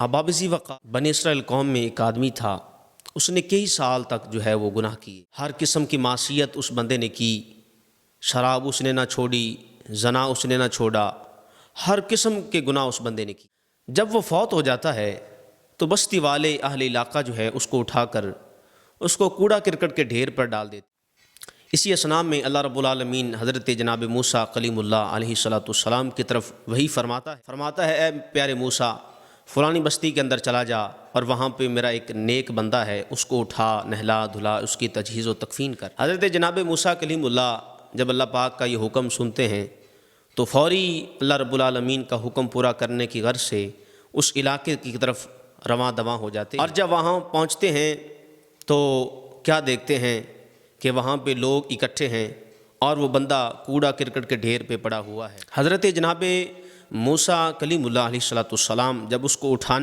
ابابزی وقع بنی اسرائیل قوم میں ایک آدمی تھا، اس نے کئی سال تک جو ہے وہ گناہ کیے، ہر قسم کی معصیت اس بندے نے کی، شراب اس نے نہ چھوڑی، زنا اس نے نہ چھوڑا، ہر قسم کے گناہ اس بندے نے کی۔ جب وہ فوت ہو جاتا ہے تو بستی والے اہل علاقہ جو ہے اس کو اٹھا کر اس کو کوڑا کرکٹ کے ڈھیر پر ڈال دیتے۔ اسی اسنا میں اللہ رب العالمین حضرت جناب موسیٰ کلیم اللہ علیہ الصلوۃ والسلام کی طرف وہی فرماتا ہے اے پیارے موسیٰ، فلانی بستی کے اندر چلا جا اور وہاں پہ میرا ایک نیک بندہ ہے، اس کو اٹھا، نہلا دھلا، اس کی تجہیز و تکفین کر۔ حضرت جناب موسیٰ کلیم اللہ جب اللہ پاک کا یہ حکم سنتے ہیں تو فوری اللہ رب العالمین کا حکم پورا کرنے کی غرض سے اس علاقے کی طرف رواں دواں ہو جاتے ہیں، اور جب وہاں پہنچتے ہیں تو کیا دیکھتے ہیں کہ وہاں پہ لوگ اکٹھے ہیں اور وہ بندہ کوڑا کرکٹ کے ڈھیر پہ پڑا ہوا ہے۔ حضرت جناب موسیٰ کلیم اللہ علیہ الصلوۃ والسلام جب اس کو اٹھانے